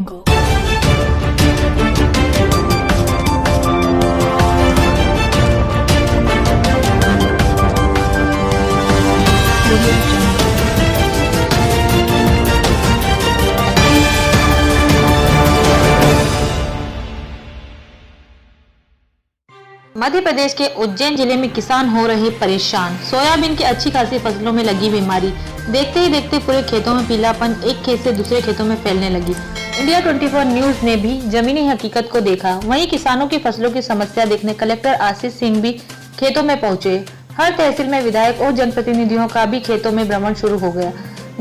मध्य प्रदेश के उज्जैन जिले में किसान हो रहे परेशान। सोयाबीन की अच्छी खासी फसलों में लगी बीमारी, देखते ही देखते पूरे खेतों में पीलापन एक खेत से दूसरे खेतों में फैलने लगी। इंडिया 24 न्यूज ने भी जमीनी हकीकत को देखा। वहीं किसानों की फसलों की समस्या देखने कलेक्टर आशीष सिंह भी खेतों में पहुंचे। हर तहसील में विधायक और जनप्रतिनिधियों का भी खेतों में भ्रमण शुरू हो गया।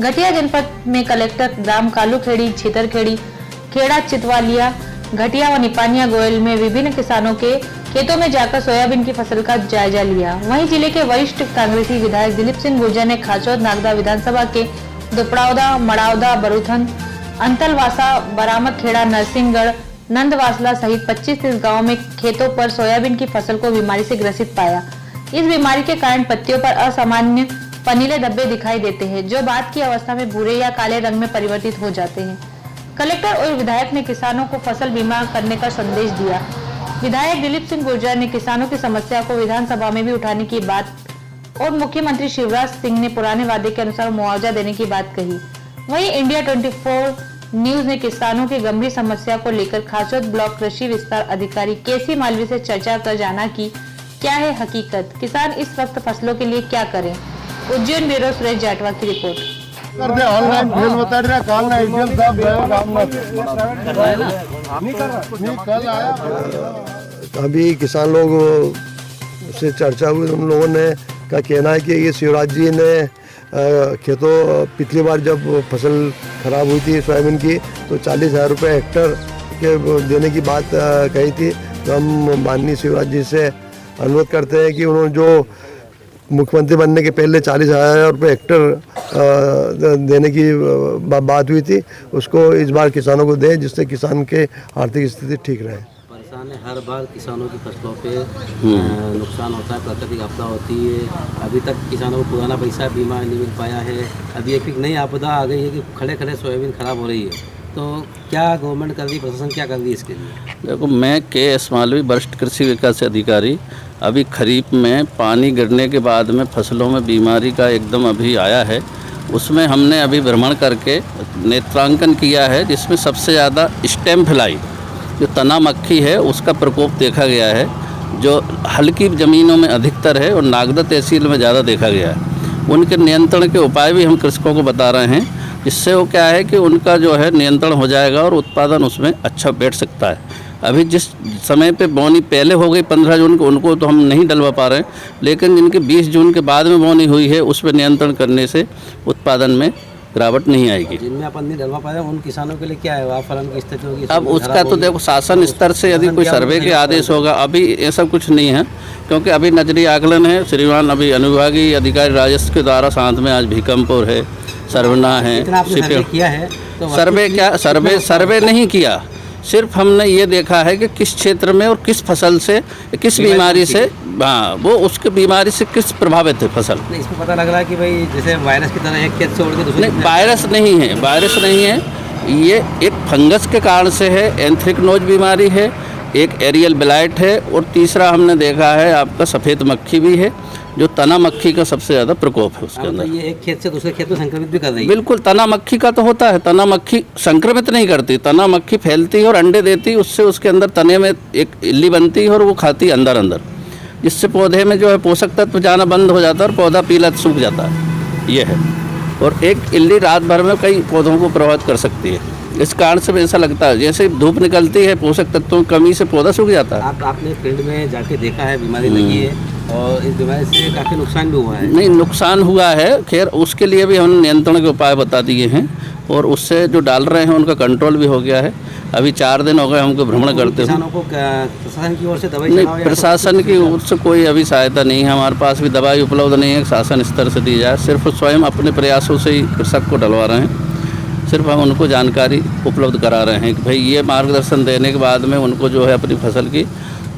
घटिया जनपद में कलेक्टर ग्राम कालूखेड़ी, छितरखेड़ी, खेड़ा चितवालिया, घटिया व निपानिया गोयल में विभिन्न किसानों के खेतों में जाकर सोयाबीन की फसल का जायजा लिया। वहीं जिले के वरिष्ठ कांग्रेसी विधायक दिलीप सिंह गुर्जर ने खाचौद नागदा विधानसभा के दुपड़ावदा, मड़ावदा, बरूथन, अंतलवासा, बरामद खेड़ा, नरसिंहगढ़, नंदवासला सहित 25-30 गाँव में खेतों पर सोयाबीन की फसल को बीमारी से ग्रसित पाया। इस बीमारी के कारण पत्तियों पर असामान्य पनीले धब्बे दिखाई देते हैं, जो बाद की अवस्था में भूरे या काले रंग में परिवर्तित हो जाते हैं। कलेक्टर और विधायक ने किसानों को फसल बीमा करने का संदेश दिया। विधायक दिलीप सिंह गुर्जर ने किसानों की समस्या को विधानसभा में भी उठाने की बात और मुख्यमंत्री शिवराज सिंह ने पुराने वादे के अनुसार मुआवजा देने की बात कही। वहीं इंडिया 24 न्यूज ने किसानों की गंभीर समस्या को लेकर खाचौद ब्लॉक कृषि विस्तार अधिकारी केसी मालवी से चर्चा कर जाना कि क्या है हकीकत, किसान इस वक्त फसलों के लिए क्या करें। उज्जैन ब्यूरो सुरेश जाटवा की रिपोर्ट। ऑनलाइन फेल बता रहा कल ना एटीएम साहब कल आया। अभी किसान लोग से चर्चा हुई, उन लोगों ने का कहना है कि ये शिवराज जी ने खेतों पिछली बार जब फसल खराब हुई थी सोयाबीन की तो 40,000 रुपये हेक्टर के देने की बात कही थी। तो हम माननीय शिवराज जी से अनुरोध करते हैं कि उन्होंने जो मुख्यमंत्री बनने के पहले 40,000 रुपये हेक्टर देने की बात हुई थी, उसको इस बार किसानों को दें, जिससे किसान के आर्थिक स्थिति ठीक रहे। परेशान है, हर बार किसानों की फसलों पे नुकसान होता है, प्राकृतिक आपदा होती है। अभी तक किसानों को पुराना पैसा बीमा नहीं मिल पाया है। अभी एक नई आपदा आ गई है कि खड़े खड़े सोयाबीन खराब हो रही है। तो क्या गवर्नमेंट कर रही, प्रशासन क्या कर रही है इसके लिए? देखो, मैं के.एस. मालवी, वरिष्ठ कृषि विकास अधिकारी। अभी खरीफ में पानी गिरने के बाद में फसलों में बीमारी का एकदम अभी आया है, उसमें हमने अभी भ्रमण करके नेत्रांकन किया है, जिसमें सबसे ज़्यादा स्टेम फ्लाई जो तना मक्खी है उसका प्रकोप देखा गया है, जो हल्की ज़मीनों में अधिकतर है और नागदा तहसील में ज़्यादा देखा गया है। उनके नियंत्रण के उपाय भी हम कृषकों को बता रहे हैं, जिससे वो क्या है कि उनका जो है नियंत्रण हो जाएगा और उत्पादन उसमें अच्छा बैठ सकता है। अभी जिस समय पे बोनी पहले हो गई 15 जून को, उनको तो हम नहीं डलवा पा रहे हैं, लेकिन जिनके 20 जून के बाद में बोनी हुई है उस पर नियंत्रण करने से उत्पादन में गिरावट नहीं आएगी। जिनमें अपन नहीं डलवा पा रहे उन किसानों के लिए क्या है वहाँ फलन की स्थिति होगी? अब उसका तो देखो शासन स्तर से यदि कोई सर्वे के आदेश होगा, अभी ये सब कुछ नहीं है, क्योंकि अभी नजरी आकलन है। श्रीमान अभी अनुविभागीय अधिकारी राजस्व के द्वारा साथ में आज भीकमपुर है, सरवना है, किया है तो सर्वे नहीं किया। सिर्फ हमने ये देखा है कि किस क्षेत्र में और किस फसल से, किस बीमारी से, हाँ, वो उसके बीमारी से किस प्रभावित है फसल। इसमें पता लग रहा है कि भाई जैसे वायरस की तरह एक खेत से उड़ के दूसरे। नहीं, वायरस नहीं है, वायरस नहीं है, ये एक फंगस के कारण से है। एंथ्रेक्नोज बीमारी है, एक एरियल ब्लाइट है, और तीसरा हमने देखा है आपका सफ़ेद मक्खी भी है, जो तना मक्खी का सबसे ज़्यादा प्रकोप है उसके अंदर। ये एक खेत से दूसरे खेत में संक्रमित भी कर रही है? बिल्कुल, तना मक्खी का तो होता है। तना मक्खी संक्रमित नहीं करती, तना मक्खी फैलती है और अंडे देती, उससे उसके अंदर तने में एक इल्ली बनती है और वो खाती है अंदर, जिससे पौधे में जो है पोषक तत्व जाना बंद हो जाता है और पौधा पीला सूख जाता है। ये है, और एक इल्ली रात भर में कई पौधों को प्रभावित कर सकती है। इस कारण से ऐसा लगता है जैसे धूप निकलती है, पोषक तत्वों की कमी से पौधा सूख जाता है। आपने फील्ड में जाके देखा है, बीमारी लगी है और इस बीमारी से काफ़ी नुकसान भी हुआ है? नहीं, नुकसान हुआ है, खैर उसके लिए भी हमने नियंत्रण के उपाय बता दिए हैं और उससे जो डाल रहे हैं उनका कंट्रोल भी हो गया है। अभी 4 दिन हो गए हमको भ्रमण करते हुए। किसानों को प्रशासन की ओर से दवाई नहीं, प्रशासन की ओर से कोई अभी सहायता नहीं है, हमारे पास भी दवाई उपलब्ध नहीं है शासन स्तर से दी जाए। सिर्फ स्वयं अपने प्रयासों से ही कृषक को डलवा रहे हैं। सिर्फ हम उनको जानकारी उपलब्ध करा रहे हैं कि भाई ये मार्गदर्शन देने के बाद में उनको जो है अपनी फसल की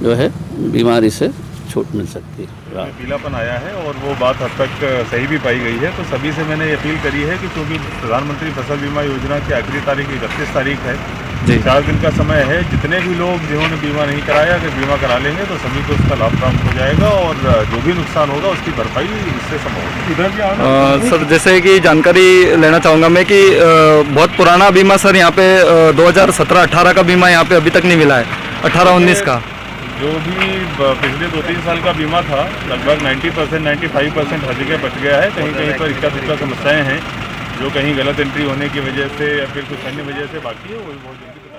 जो है बीमारी से छूट मिल सकती है। पीलापन आया है और वो बात हद तक सही भी पाई गई है। तो सभी से मैंने अपील करी है कि क्योंकि प्रधानमंत्री फसल बीमा योजना की आखिरी तारीख 31 तारीख है जी। 4 दिन का समय है। जितने भी लोग जिन्होंने बीमा नहीं कराया, अगर बीमा करा लेंगे तो सभी को उसका लाभ प्राप्त हो जाएगा और जो भी नुकसान होगा उसकी भरपाई इससे संभव होगी। इधर भी सर जैसे कि जानकारी लेना चाहूँगा मैं कि बहुत पुराना बीमा सर यहाँ पे 2017-18 का बीमा यहाँ पे अभी तक नहीं मिला है, 18-19 का। जो भी पिछले 2-3 साल का बीमा था लगभग 90% 95% हर जगह बच गया है। कहीं कहीं पर इक्का दुक्का समस्याएं हैं जो कहीं गलत एंट्री होने की वजह से या फिर कुछ अन्य वजह से बाकी है, वो बहुत जल्दी